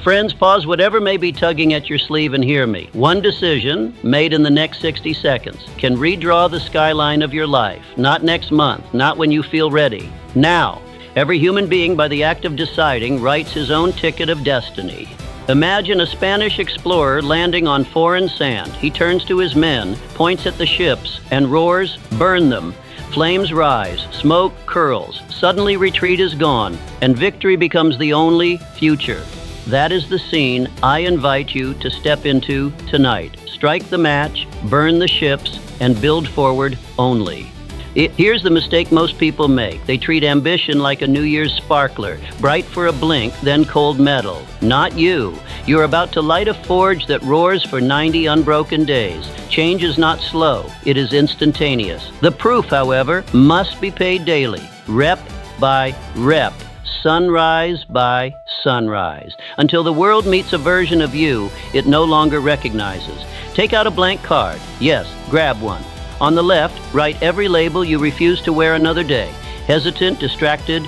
Friends, pause whatever may be tugging at your sleeve and hear me. One decision, made in the next 60 seconds, can redraw the skyline of your life. Not next month, not when you feel ready. Now. Every human being, by the act of deciding, writes his own ticket of destiny. Imagine a Spanish explorer landing on foreign sand. He turns to his men, points at the ships, and roars, "Burn them!" Flames rise, smoke curls, suddenly retreat is gone, and victory becomes the only future. That is the scene I invite you to step into tonight. Strike the match, burn the ships, and build forward only. Here's the mistake most people make. They treat ambition like a New Year's sparkler, bright for a blink, then cold metal. Not you. You're about to light a forge that roars for 90 unbroken days. Change is not slow. It is instantaneous. The proof, however, must be paid daily, rep by rep, sunrise by sunrise, until the world meets a version of you it no longer recognizes. Take out a blank card. Yes, grab one. On the left, write every label you refuse to wear another day. Hesitant, distracted,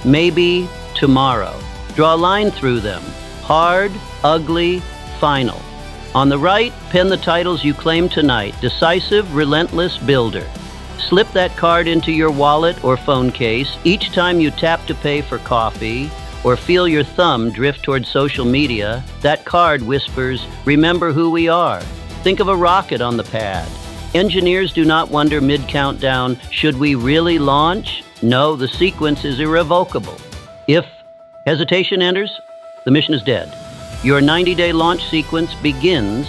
maybe tomorrow. Draw a line through them. Hard, ugly, final. On the right, pen the titles you claim tonight. Decisive, relentless, builder. Slip that card into your wallet or phone case each time you tap to pay for coffee or feel your thumb drift toward social media. That card whispers, "Remember who we are." Think of a rocket on the pad. Engineers do not wonder mid-countdown, should we really launch? No, the sequence is irrevocable. If hesitation enters, the mission is dead. Your 90-day launch sequence begins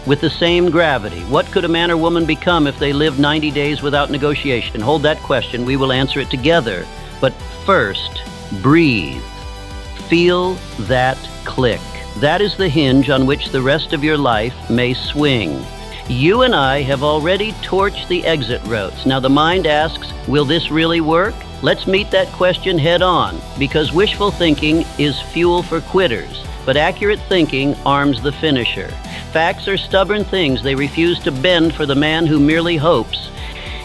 with the same gravity. What could a man or woman become if they lived 90 days without negotiation? Hold that question. We will answer it together. But first, breathe. Feel that click. That is the hinge on which the rest of your life may swing. You and I have already torched the exit routes. Now the mind asks, will this really work? Let's meet that question head on, because wishful thinking is fuel for quitters, but accurate thinking arms the finisher. Facts are stubborn things. They refuse to bend for the man who merely hopes.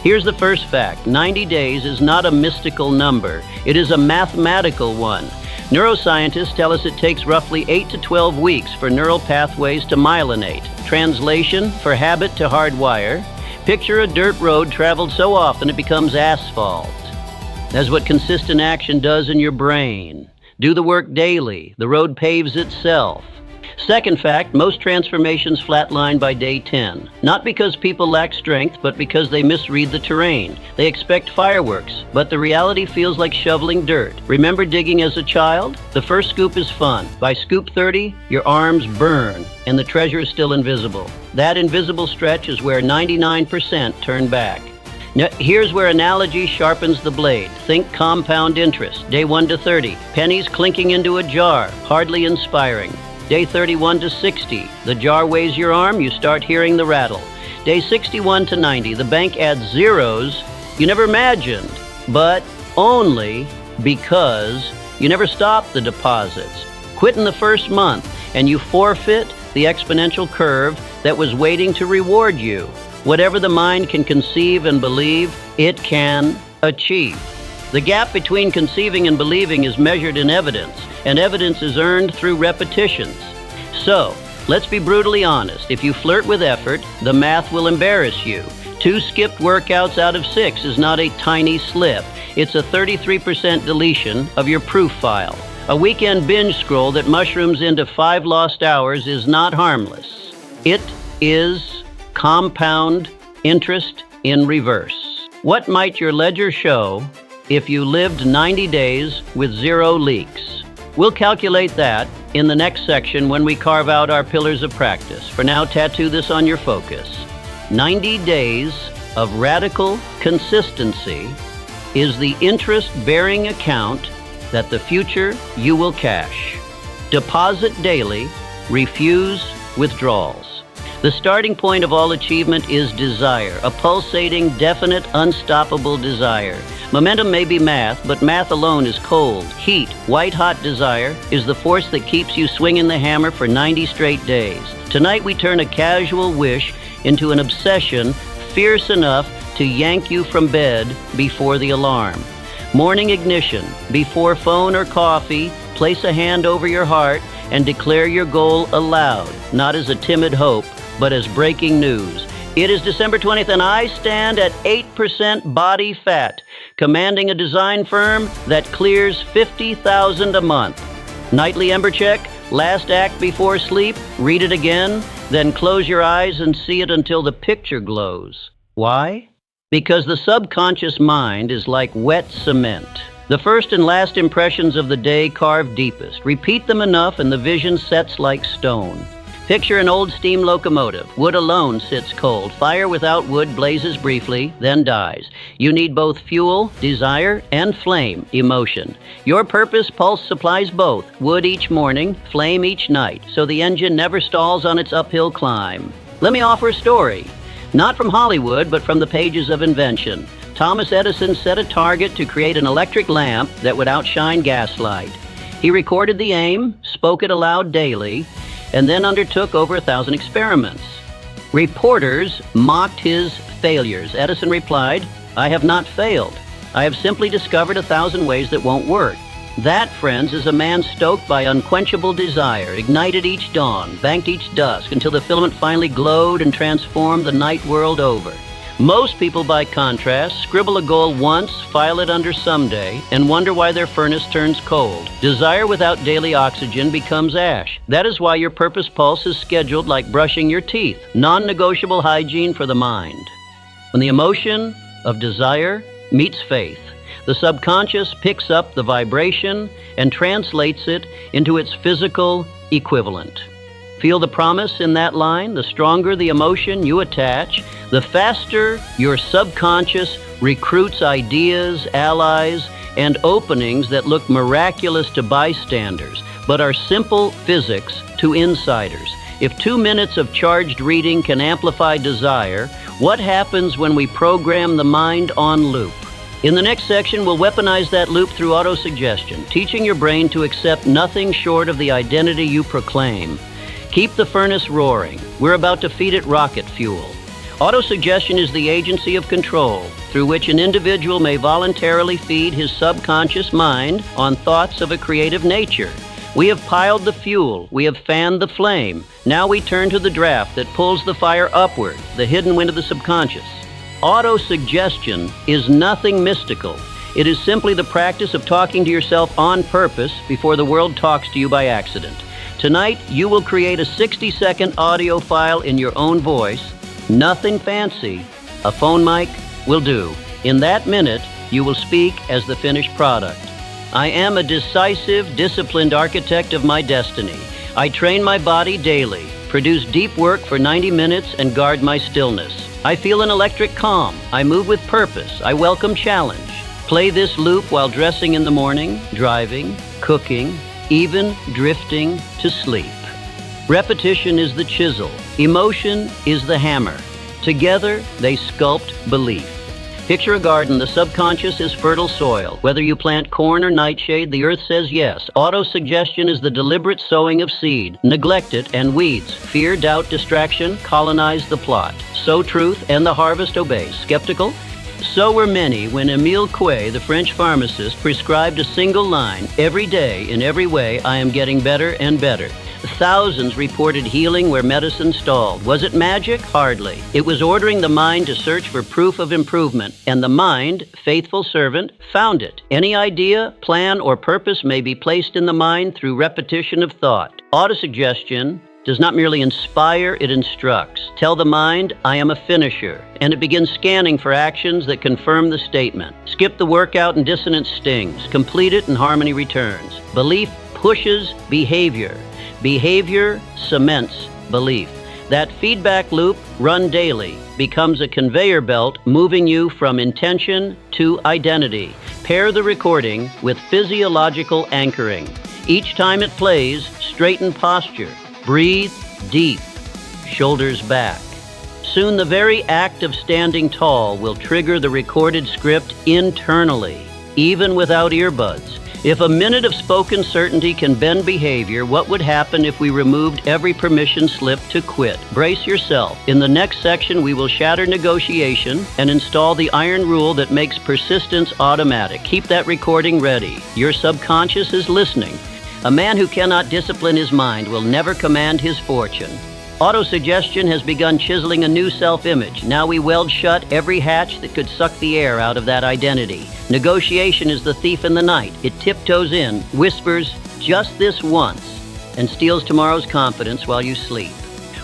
Here's the first fact. 90 days is not a mystical number. It is a mathematical one. Neuroscientists tell us it takes roughly 8 to 12 weeks for neural pathways to myelinate. Translation, for habit to hardwire. Picture a dirt road traveled so often it becomes asphalt. That's what consistent action does in your brain. Do the work daily. The road paves itself. Second fact, most transformations flatline by day 10. Not because people lack strength, but because they misread the terrain. They expect fireworks, but the reality feels like shoveling dirt. Remember digging as a child? The first scoop is fun. By scoop 30, your arms burn, and the treasure is still invisible. That invisible stretch is where 99% turn back. Now, here's where analogy sharpens the blade. Think compound interest. Day 1 to 30, pennies clinking into a jar, hardly inspiring. Day 31 to 60, the jar weighs your arm, you start hearing the rattle. Day 61 to 90, the bank adds zeros you never imagined, but only because you never stopped the deposits. Quit in the first month, and you forfeit the exponential curve that was waiting to reward you. Whatever the mind can conceive and believe, it can achieve. The gap between conceiving and believing is measured in evidence, and evidence is earned through repetitions. So, let's be brutally honest. If you flirt with effort, the math will embarrass you. 2 skipped workouts out of 6 is not a tiny slip. It's a 33% deletion of your proof file. A weekend binge scroll that mushrooms into 5 lost hours is not harmless. It is compound interest in reverse. What might your ledger show if you lived 90 days with 0 leaks? We'll calculate that in the next section when we carve out our pillars of practice. For now, tattoo this on your focus. 90 days of radical consistency is the interest-bearing account that the future you will cash. Deposit daily, refuse withdrawals. The starting point of all achievement is desire, a pulsating, definite, unstoppable desire. Momentum may be math, but math alone is cold. Heat, white-hot desire, is the force that keeps you swinging the hammer for 90 straight days. Tonight we turn a casual wish into an obsession fierce enough to yank you from bed before the alarm. Morning ignition, before phone or coffee, place a hand over your heart and declare your goal aloud, not as a timid hope, but as breaking news. It is December 20th, and I stand at 8% body fat, commanding a design firm that clears $50,000 a month. Nightly Ember check, last act before sleep, read it again, then close your eyes and see it until the picture glows. Why? Because the subconscious mind is like wet cement. The first and last impressions of the day carve deepest. Repeat them enough and the vision sets like stone. Picture an old steam locomotive. Wood alone sits cold. Fire without wood blazes briefly, then dies. You need both fuel, desire, and flame, emotion. Your purpose pulse supplies both. Wood each morning, flame each night, so the engine never stalls on its uphill climb. Let me offer a story. Not from Hollywood, but from the pages of invention. Thomas Edison set a target to create an electric lamp that would outshine gaslight. He recorded the aim, spoke it aloud daily, and then undertook over 1,000 experiments. Reporters mocked his failures. Edison replied, "I have not failed. I have simply discovered 1,000 ways that won't work." That, friends, is a man stoked by unquenchable desire, ignited each dawn, banked each dusk, until the filament finally glowed and transformed the night world over. Most people, by contrast, scribble a goal once, file it under someday, and wonder why their furnace turns cold. Desire without daily oxygen becomes ash. That is why your purpose pulse is scheduled like brushing your teeth, non-negotiable hygiene for the mind. When the emotion of desire meets faith, the subconscious picks up the vibration and translates it into its physical equivalent. Feel the promise in that line? The stronger the emotion you attach, the faster your subconscious recruits ideas, allies, and openings that look miraculous to bystanders, but are simple physics to insiders. If 2 minutes of charged reading can amplify desire, what happens when we program the mind on loop? In the next section, we'll weaponize that loop through autosuggestion, teaching your brain to accept nothing short of the identity you proclaim. Keep the furnace roaring. We're about to feed it rocket fuel. Autosuggestion is the agency of control through which an individual may voluntarily feed his subconscious mind on thoughts of a creative nature. We have piled the fuel. We have fanned the flame. Now we turn to the draft that pulls the fire upward, the hidden wind of the subconscious. Autosuggestion is nothing mystical. It is simply the practice of talking to yourself on purpose before the world talks to you by accident. Tonight, you will create a 60-second audio file in your own voice. Nothing fancy. A phone mic will do. In that minute, you will speak as the finished product. I am a decisive, disciplined architect of my destiny. I train my body daily, produce deep work for 90 minutes, and guard my stillness. I feel an electric calm. I move with purpose. I welcome challenge. Play this loop while dressing in the morning, driving, cooking, even drifting to sleep. Repetition is the chisel. Emotion is the hammer. Together, they sculpt belief. Picture a garden. The subconscious is fertile soil. Whether you plant corn or nightshade, the earth says yes. Autosuggestion is the deliberate sowing of seed. Neglect it and weeds, fear, doubt, distraction, colonize the plot. Sow truth and the harvest obeys. Skeptical? So were many when Émile Coué, the French pharmacist, prescribed a single line, "Every day, in every way, I am getting better and better." Thousands reported healing where medicine stalled. Was it magic? Hardly. It was ordering the mind to search for proof of improvement, and the mind, faithful servant, found it. Any idea, plan, or purpose may be placed in the mind through repetition of thought. Autosuggestion does not merely inspire, it instructs. Tell the mind, "I am a finisher," and it begins scanning for actions that confirm the statement. Skip the workout and dissonance stings. Complete it and harmony returns. Belief pushes behavior. Behavior cements belief. That feedback loop, run daily, becomes a conveyor belt moving you from intention to identity. Pair the recording with physiological anchoring. Each time it plays, straighten posture. Breathe deep, shoulders back. Soon the very act of standing tall will trigger the recorded script internally, even without earbuds. If a minute of spoken certainty can bend behavior, what would happen if we removed every permission slip to quit? Brace yourself. In the next section, we will shatter negotiation and install the iron rule that makes persistence automatic. Keep that recording ready. Your subconscious is listening. A man who cannot discipline his mind will never command his fortune. Autosuggestion has begun chiseling a new self-image. Now we weld shut every hatch that could suck the air out of that identity. Negotiation is the thief in the night. It tiptoes in, whispers, "Just this once," and steals tomorrow's confidence while you sleep.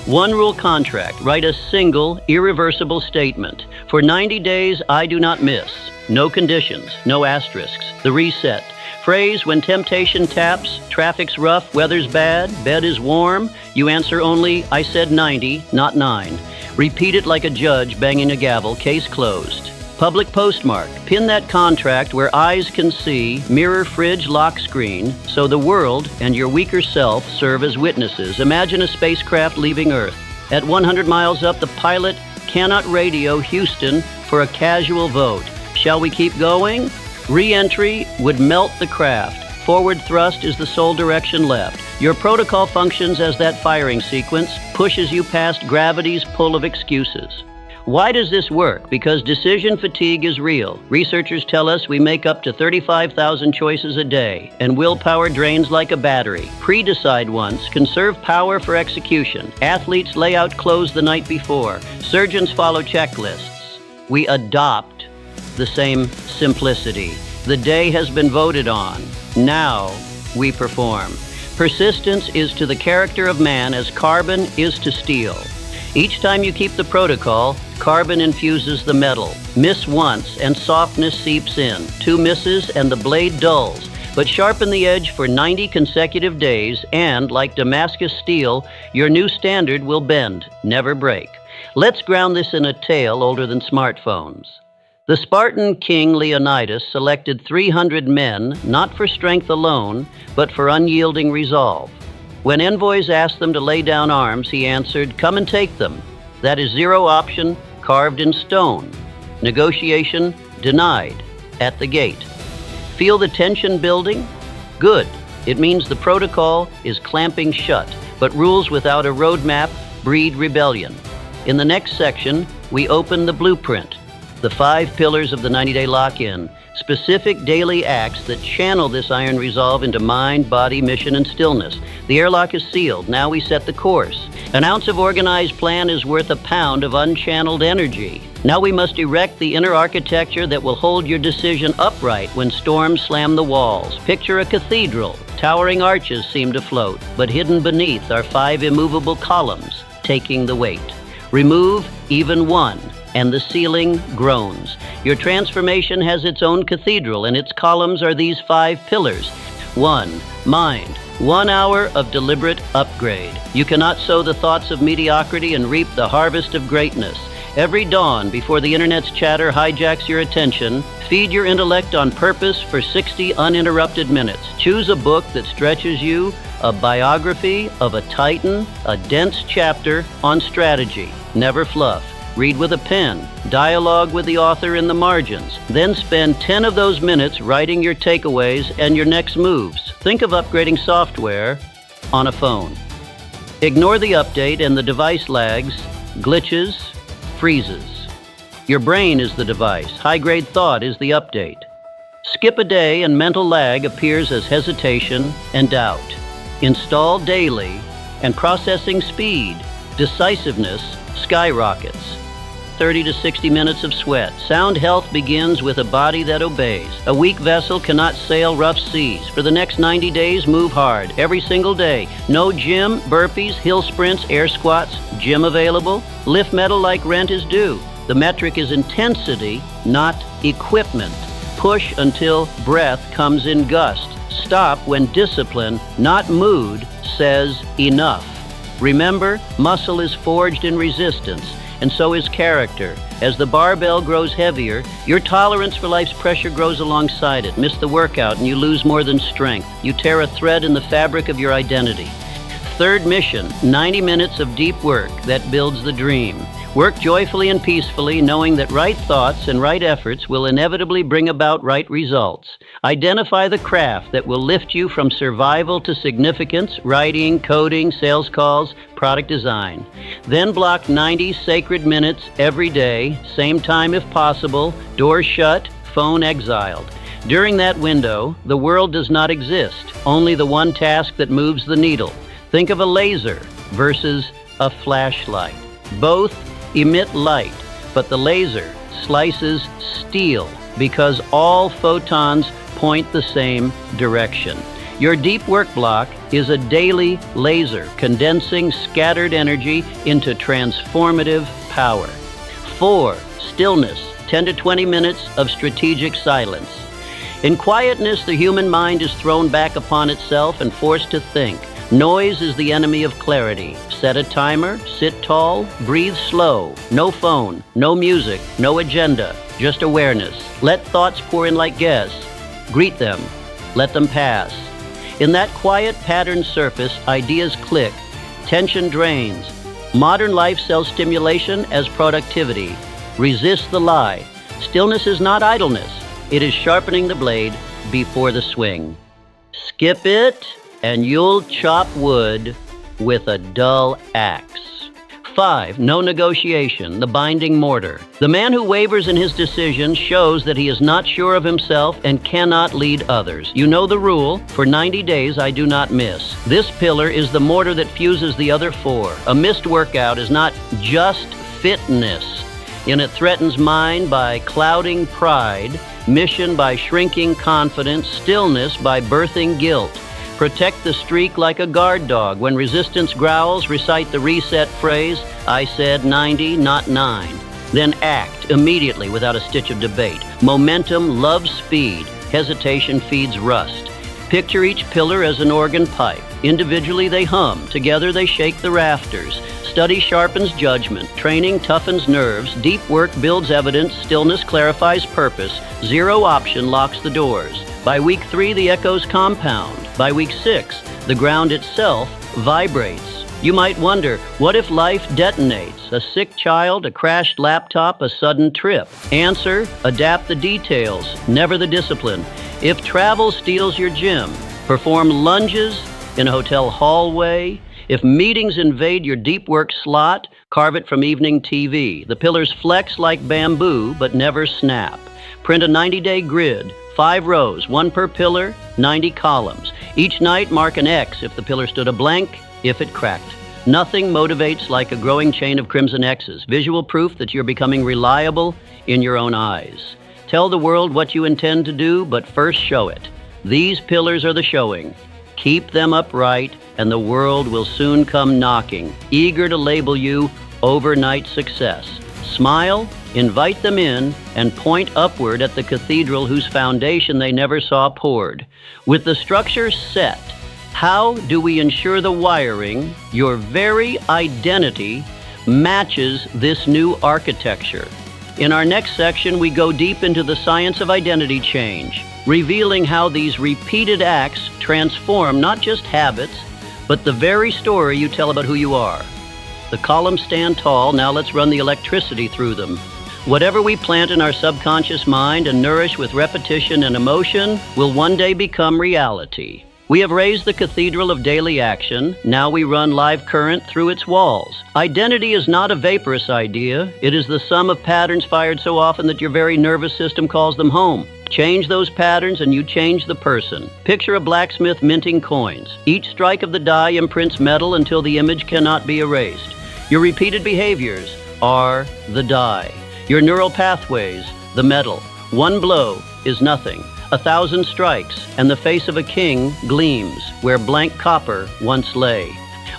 One rule contract. Write a single, irreversible statement. For 90 days, I do not miss. No conditions, no asterisks. The reset. Phrase, when temptation taps, traffic's rough, weather's bad, bed is warm, you answer only, I said 90, not 9. Repeat it like a judge banging a gavel, case closed. Public postmark. Pin that contract where eyes can see, mirror, fridge, lock screen, so the world and your weaker self serve as witnesses. Imagine a spacecraft leaving Earth. At 100 miles up, the pilot cannot radio Houston for a casual vote. Shall we keep going? Re-entry would melt the craft. Forward thrust is the sole direction left. Your protocol functions as that firing sequence, pushes you past gravity's pull of excuses. Why does this work? Because decision fatigue is real. Researchers tell us we make up to 35,000 choices a day, and willpower drains like a battery. Pre-decide once, conserve power for execution. Athletes lay out clothes the night before. Surgeons follow checklists. We adopt the same simplicity. The day has been voted on. Now we perform. Persistence is to the character of man as carbon is to steel. Each time you keep the protocol, carbon infuses the metal. Miss once and softness seeps in. 2 misses and the blade dulls. But sharpen the edge for 90 consecutive days and, like Damascus steel, your new standard will bend, never break. Let's ground this in a tale older than smartphones. The Spartan king Leonidas selected 300 men, not for strength alone, but for unyielding resolve. When envoys asked them to lay down arms, he answered, "Come and take them." That is 0 option, carved in stone. Negotiation denied, at the gate. Feel the tension building? Good. It means the protocol is clamping shut, but rules without a roadmap breed rebellion. In the next section, we open the blueprint. The 5 pillars of the 90-day lock-in, specific daily acts that channel this iron resolve into mind, body, mission, and stillness. The airlock is sealed. Now we set the course. An ounce of organized plan is worth a pound of unchanneled energy. Now we must erect the inner architecture that will hold your decision upright when storms slam the walls. Picture a cathedral. Towering arches seem to float, but hidden beneath are 5 immovable columns, taking the weight. Remove even one, and the ceiling groans. Your transformation has its own cathedral, and its columns are these 5 pillars. 1. Mind. 1 hour of deliberate upgrade. You cannot sow the thoughts of mediocrity and reap the harvest of greatness. Every dawn, before the internet's chatter hijacks your attention, feed your intellect on purpose for 60 uninterrupted minutes. Choose a book that stretches you, a biography of a titan, a dense chapter on strategy. Never fluff. Read with a pen. Dialogue with the author in the margins. Then spend 10 of those minutes writing your takeaways and your next moves. Think of upgrading software on a phone. Ignore the update and the device lags, glitches, freezes. Your brain is the device. High-grade thought is the update. Skip a day and mental lag appears as hesitation and doubt. Install daily and processing speed, decisiveness skyrockets. 30 to 60 minutes of sweat. Sound health begins with a body that obeys. A weak vessel cannot sail rough seas. For the next 90 days, move hard. Every single day. No gym, burpees, hill sprints, air squats. Gym available. Lift metal like rent is due. The metric is intensity, not equipment. Push until breath comes in gust. Stop when discipline, not mood, says enough. Remember, muscle is forged in resistance, and so is character. As the barbell grows heavier, your tolerance for life's pressure grows alongside it. Miss the workout and you lose more than strength. You tear a thread in the fabric of your identity. Third mission, 90 minutes of deep work that builds the dream. Work joyfully and peacefully, knowing that right thoughts and right efforts will inevitably bring about right results. Identify the craft that will lift you from survival to significance: writing, coding, sales calls, product design. Then block 90 sacred minutes every day, same time if possible, doors shut, phone exiled. During that window, the world does not exist, only the one task that moves the needle. Think of a laser versus a flashlight. Both emit light, but the laser slices steel because all photons point the same direction. Your deep work block is a daily laser condensing scattered energy into transformative power. 4. Stillness, 10 to 20 minutes of strategic silence. In quietness, the human mind is thrown back upon itself and forced to think. Noise is the enemy of clarity. Set a timer, sit tall, breathe slow. No phone, no music, no agenda, just awareness. Let thoughts pour in like guests. Greet them, let them pass. In that quiet patterned surface, ideas click, tension drains. Modern life sells stimulation as productivity. Resist the lie. Stillness is not idleness. It is sharpening the blade before the swing. Skip it, and you'll chop wood with a dull axe. 5. No negotiation, the binding mortar. The man who wavers in his decision shows that he is not sure of himself and cannot lead others. You know the rule, for 90 days I do not miss. This pillar is the mortar that fuses the other 4. A missed workout is not just fitness, and it threatens mind by clouding pride, mission by shrinking confidence, stillness by birthing guilt. Protect the streak like a guard dog. When resistance growls, recite the reset phrase, I said 90, not 9. Then act immediately without a stitch of debate. Momentum loves speed. Hesitation feeds rust. Picture each pillar as an organ pipe. Individually they hum. Together they shake the rafters. Study sharpens judgment. Training toughens nerves. Deep work builds evidence. Stillness clarifies purpose. Zero option locks the doors. By week 3, the echoes compound. By week 6, the ground itself vibrates. You might wonder, what if life detonates? A sick child, a crashed laptop, a sudden trip? Answer, adapt the details, never the discipline. If travel steals your gym, perform lunges in a hotel hallway. If meetings invade your deep work slot, carve it from evening TV. The pillars flex like bamboo, but never snap. Print a 90-day grid. 5 rows, 1 per pillar, 90 columns. Each night mark an X if the pillar stood a blank, if it cracked. Nothing motivates like a growing chain of crimson X's, visual proof that you're becoming reliable in your own eyes. Tell the world what you intend to do, but first show it. These pillars are the showing. Keep them upright, and the world will soon come knocking, eager to label you overnight success. Smile, invite them in, and point upward at the cathedral whose foundation they never saw poured. With the structure set, how do we ensure the wiring, your very identity, matches this new architecture? In our next section, we go deep into the science of identity change, revealing how these repeated acts transform not just habits, but the very story you tell about who you are. The columns stand tall, now let's run the electricity through them. Whatever we plant in our subconscious mind and nourish with repetition and emotion will one day become reality. We have raised the cathedral of daily action. Now we run live current through its walls. Identity is not a vaporous idea. It is the sum of patterns fired so often that your very nervous system calls them home. Change those patterns and you change the person. Picture a blacksmith minting coins. Each strike of the die imprints metal until the image cannot be erased. Your repeated behaviors are the die. Your neural pathways, the metal. One blow is nothing. 1,000 strikes, and the face of a king gleams where blank copper once lay.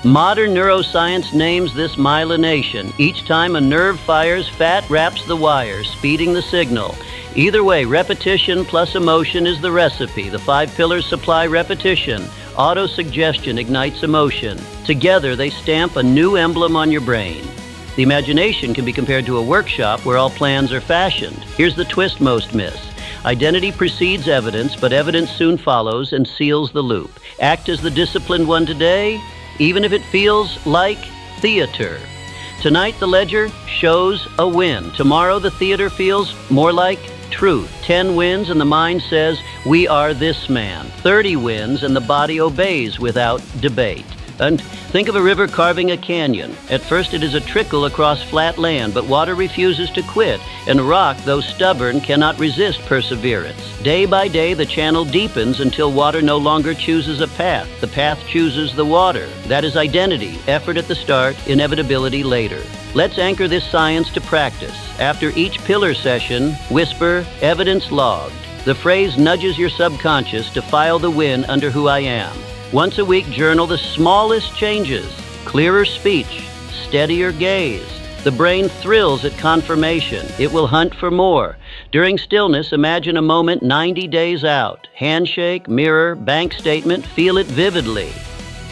Modern neuroscience names this myelination. Each time a nerve fires, fat wraps the wire, speeding the signal. Either way, repetition plus emotion is the recipe. The 5 pillars supply repetition. Auto-suggestion ignites emotion. Together, they stamp a new emblem on your brain. The imagination can be compared to a workshop where all plans are fashioned. Here's the twist most miss. Identity precedes evidence, but evidence soon follows and seals the loop. Act as the disciplined one today, even if it feels like theater. Tonight, the ledger shows a win. Tomorrow, the theater feels more like truth. 10 wins and the mind says, we are this man. 30 wins and the body obeys without debate. And think of a river carving a canyon. At first it is a trickle across flat land, but water refuses to quit, and rock, though stubborn, cannot resist perseverance. Day by day the channel deepens until water no longer chooses a path. The path chooses the water. That is identity, effort at the start, inevitability later. Let's anchor this science to practice. After each pillar session, whisper, evidence logged. The phrase nudges your subconscious to file the win under who I am. Once a week, journal the smallest changes. Clearer speech, steadier gaze. The brain thrills at confirmation. It will hunt for more. During stillness, imagine a moment 90 days out. Handshake, mirror, bank statement, feel it vividly.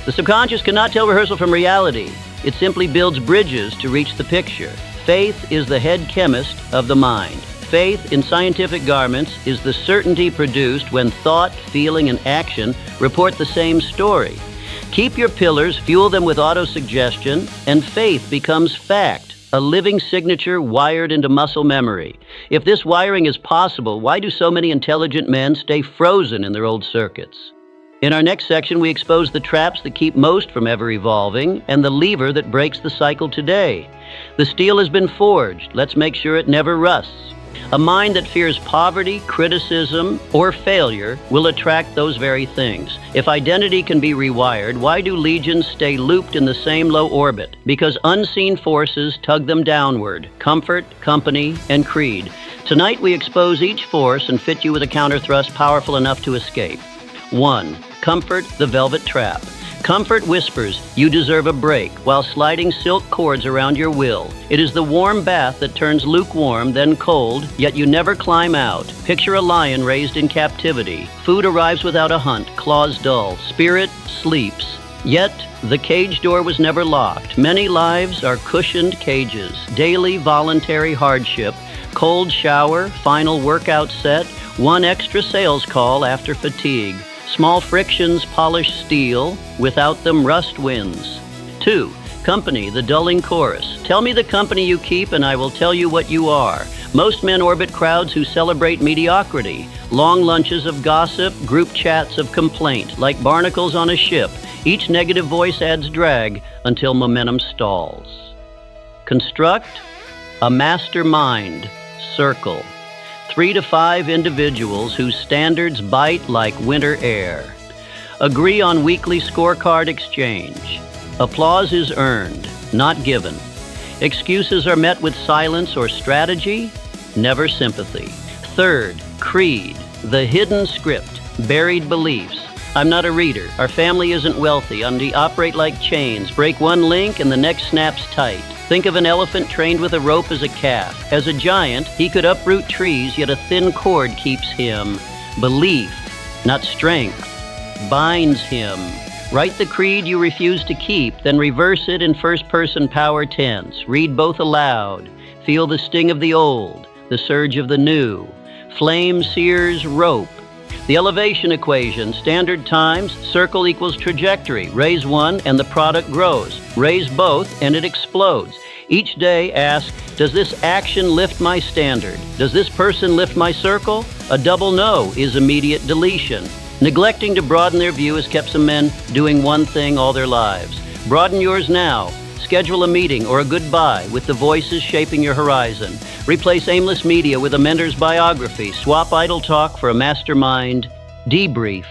The subconscious cannot tell rehearsal from reality. It simply builds bridges to reach the picture. Faith is the head chemist of the mind. Faith in scientific garments is the certainty produced when thought, feeling, and action report the same story. Keep your pillars, fuel them with autosuggestion, and faith becomes fact, a living signature wired into muscle memory. If this wiring is possible, why do so many intelligent men stay frozen in their old circuits? In our next section, we expose the traps that keep most from ever evolving and the lever that breaks the cycle today. The steel has been forged. Let's make sure it never rusts. A mind that fears poverty, criticism, or failure will attract those very things. If identity can be rewired, why do legions stay looped in the same low orbit? Because unseen forces tug them downward: comfort, company, and creed. Tonight we expose each force and fit you with a counter-thrust powerful enough to escape. 1. Comfort, the velvet trap. Comfort whispers, you deserve a break, while sliding silk cords around your will. It is the warm bath that turns lukewarm, then cold, yet you never climb out. Picture a lion raised in captivity. Food arrives without a hunt, claws dull, spirit sleeps. Yet, the cage door was never locked. Many lives are cushioned cages. Daily voluntary hardship, cold shower, final workout set, one extra sales call after fatigue. Small frictions polish steel, without them rust wins. 2. Company, the dulling chorus. Tell me the company you keep and I will tell you what you are. Most men orbit crowds who celebrate mediocrity. Long lunches of gossip, group chats of complaint, like barnacles on a ship. Each negative voice adds drag until momentum stalls. Construct a mastermind circle. 3 to 5 individuals whose standards bite like winter air. Agree on weekly scorecard exchange. Applause is earned, not given. Excuses are met with silence or strategy, never sympathy. 3rd, creed, the hidden script, buried beliefs. I'm not a reader. Our family isn't wealthy. We operate like chains. Break one link and the next snaps tight. Think of an elephant trained with a rope as a calf. As a giant, he could uproot trees, yet a thin cord keeps him. Belief, not strength, binds him. Write the creed you refuse to keep, then reverse it in first-person power tense. Read both aloud. Feel the sting of the old, the surge of the new. Flame sears rope. The elevation equation, standard times, circle equals trajectory. Raise one and the product grows. Raise both and it explodes. Each day ask, does this action lift my standard? Does this person lift my circle? A double no is immediate deletion. Neglecting to broaden their view has kept some men doing one thing all their lives. Broaden yours now. Schedule a meeting or a goodbye with the voices shaping your horizon. Replace aimless media with a mentor's biography. Swap idle talk for a mastermind debrief.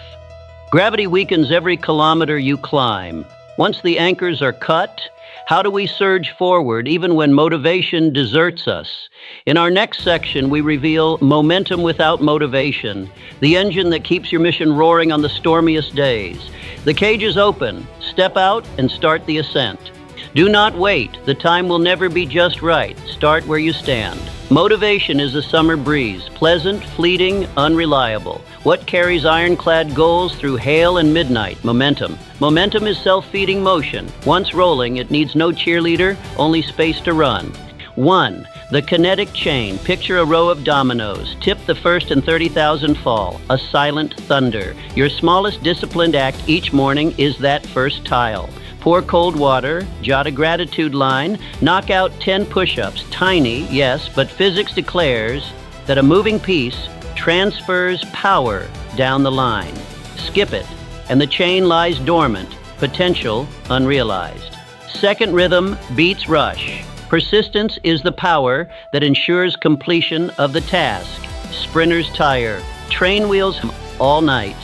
Gravity weakens every kilometer you climb. Once the anchors are cut, how do we surge forward even when motivation deserts us? In our next section, we reveal momentum without motivation, the engine that keeps your mission roaring on the stormiest days. The cage is open. Step out and start the ascent. Do not wait. The time will never be just right. Start where you stand. Motivation is a summer breeze, pleasant, fleeting, unreliable. What carries ironclad goals through hail and midnight? Momentum. Momentum is self-feeding motion. Once rolling, it needs no cheerleader, only space to run. 1. The kinetic chain. Picture a row of dominoes. Tip the first and 30,000 fall. A silent thunder. Your smallest disciplined act each morning is that first tile. Pour cold water, jot a gratitude line, knock out 10 push-ups. Tiny, yes, but physics declares that a moving piece transfers power down the line. Skip it, and the chain lies dormant. potential unrealized. Second rhythm beats rush. Persistence is the power that ensures completion of the task. Sprinters tire, train wheels all night.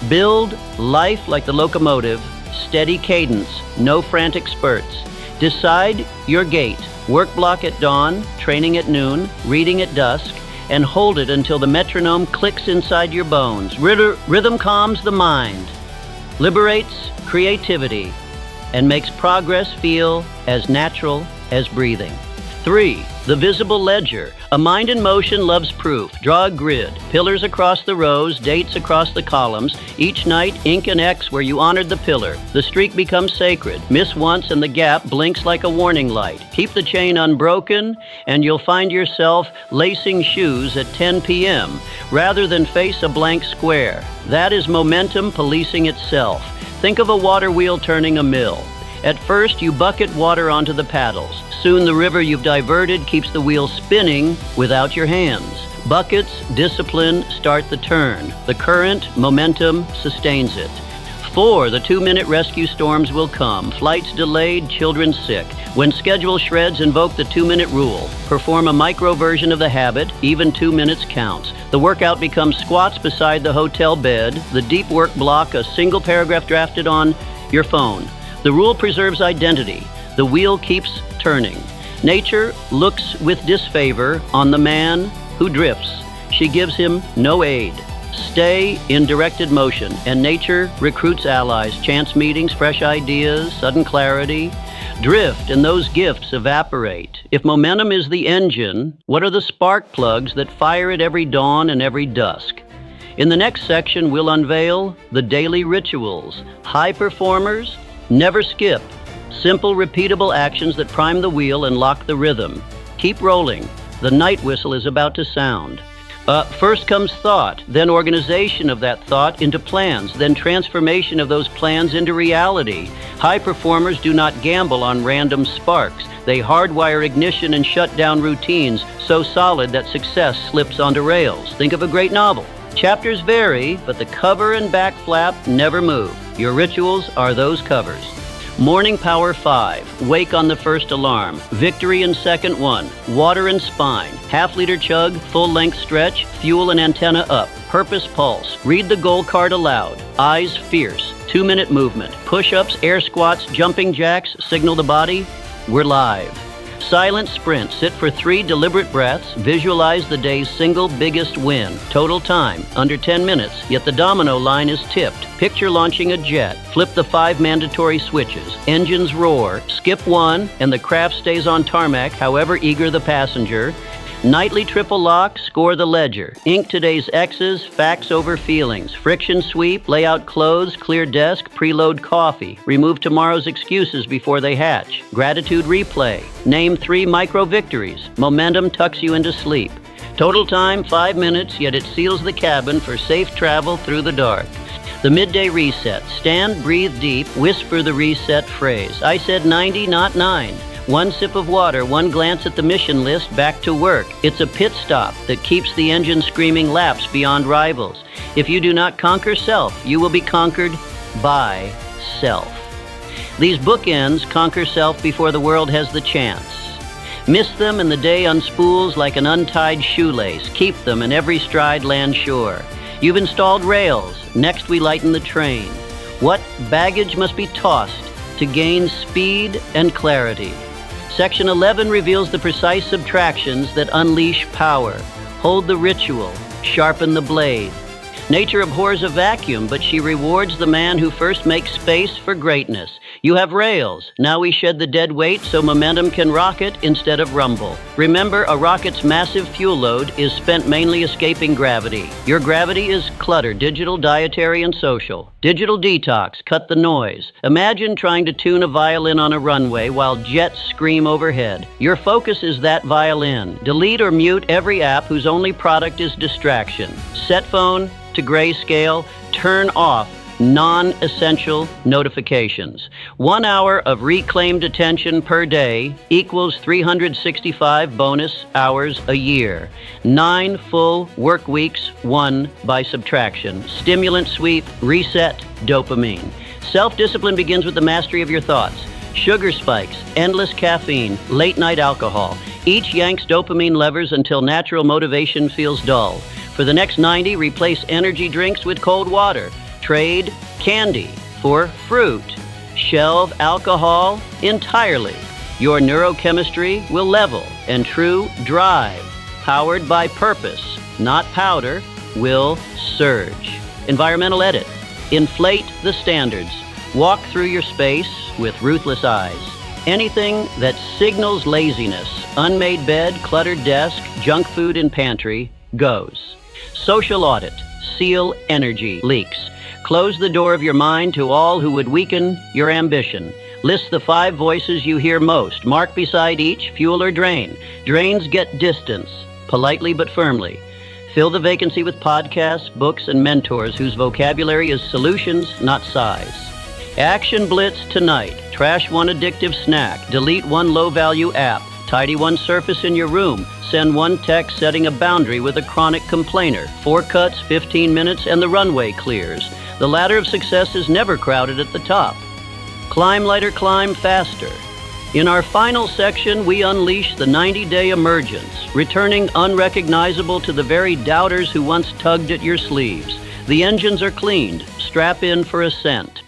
Build life like the locomotive, steady cadence, no frantic spurts. Decide your gait. Work block at dawn, training at noon, reading at dusk, and hold it until the metronome clicks inside your bones. Rhythm calms the mind, liberates creativity, and makes progress feel as natural as breathing. 3. The visible ledger. A mind in motion loves proof. Draw a grid, pillars across the rows, dates across the columns. Each night, ink an X where you honored the pillar. The streak becomes sacred. Miss once and the gap blinks like a warning light. Keep the chain unbroken and you'll find yourself lacing shoes at 10 p.m. rather than face a blank square. That is momentum policing itself. Think of a water wheel turning a mill. At first, you bucket water onto the paddles. Soon the river you've diverted keeps the wheel spinning without your hands. Buckets, discipline, start the turn. The current, momentum, sustains it. 4. The 2-minute rescue storms will come. Flights delayed, children sick. When schedule shreds, invoke the 2-minute rule. Perform a micro version of the habit, even 2 minutes counts. The workout becomes squats beside the hotel bed. The deep work block, a single paragraph drafted on your phone. The rule preserves identity. The wheel keeps turning. Nature looks with disfavor on the man who drifts. She gives him no aid. Stay in directed motion, and nature recruits allies, chance meetings, fresh ideas, sudden clarity. Drift, and those gifts evaporate. If momentum is the engine, what are the spark plugs that fire it every dawn and every dusk? In the next section, we'll unveil the daily rituals. High performers never skip. Simple, repeatable actions that prime the wheel and lock the rhythm. Keep rolling. The night whistle is about to sound. First comes thought, then organization of that thought into plans, then transformation of those plans into reality. High performers do not gamble on random sparks. They hardwire ignition and shut down routines so solid that success slips onto rails. Think of a great novel. Chapters vary, but the cover and back flap never move. Your rituals are those covers. Morning Power 5. Wake on the first alarm. Victory in second 1. Water and spine. Half-liter chug, full-length stretch, fuel and antenna up. Purpose pulse. Read the goal card aloud. Eyes fierce. 2-minute movement. Push-ups, air squats, jumping jacks. Signal the body. We're live. Silent sprint. Sit for 3 deliberate breaths. Visualize the day's single biggest win. Total time, under 10 minutes, yet the domino line is tipped. Picture launching a jet. Flip the 5 mandatory switches. Engines roar. Skip 1, and the craft stays on tarmac, however eager the passenger. Nightly triple lock, score the ledger. Ink today's X's, facts over feelings. Friction sweep, lay out clothes, clear desk, preload coffee. Remove tomorrow's excuses before they hatch. Gratitude replay. Name 3 micro victories. Momentum tucks you into sleep. Total time 5 minutes, yet it seals the cabin for safe travel through the dark. The midday reset. Stand, breathe deep, whisper the reset phrase. I said 90, not 9. 1 sip of water, 1 glance at the mission list, back to work. It's a pit stop that keeps the engine screaming laps beyond rivals. If you do not conquer self, you will be conquered by self. These bookends conquer self before the world has the chance. Miss them and the day unspools like an untied shoelace. Keep them and every stride land sure. You've installed rails. Next we lighten the train. What baggage must be tossed to gain speed and clarity? Section 11 reveals the precise subtractions that unleash power. Hold the ritual, sharpen the blade. Nature abhors a vacuum, but she rewards the man who first makes space for greatness. You have rails. Now we shed the dead weight so momentum can rocket instead of rumble. Remember, a rocket's massive fuel load is spent mainly escaping gravity. Your gravity is clutter, digital, dietary, and social. Digital detox, cut the noise. Imagine trying to tune a violin on a runway while jets scream overhead. Your focus is that violin. Delete or mute every app whose only product is distraction. Set phone to grayscale, turn off non-essential notifications. 1 hour of reclaimed attention per day equals 365 bonus hours a year. 9 full work weeks won by subtraction. Stimulant sweep, reset, dopamine. Self-discipline begins with the mastery of your thoughts. Sugar spikes, endless caffeine, late-night alcohol. Each yanks dopamine levers until natural motivation feels dull. For the next 90, replace energy drinks with cold water. Trade candy for fruit. Shelve alcohol entirely. Your neurochemistry will level, and true drive, powered by purpose, not powder, will surge. Environmental edit. Inflate the standards. Walk through your space with ruthless eyes. Anything that signals laziness, unmade bed, cluttered desk, junk food in pantry, goes. Social audit. Seal energy leaks. Close the door of your mind to all who would weaken your ambition. List the 5 voices you hear most. Mark beside each, fuel or drain. Drains get distance, politely but firmly. Fill the vacancy with podcasts, books, and mentors whose vocabulary is solutions, not size. Action blitz tonight. Trash one addictive snack. Delete one low-value app. Tidy one surface in your room. Send one text setting a boundary with a chronic complainer. 4 cuts, 15 minutes, and the runway clears. The ladder of success is never crowded at the top. Climb lighter, climb faster. In our final section, we unleash the 90-day emergence, returning unrecognizable to the very doubters who once tugged at your sleeves. The engines are cleaned. Strap in for ascent.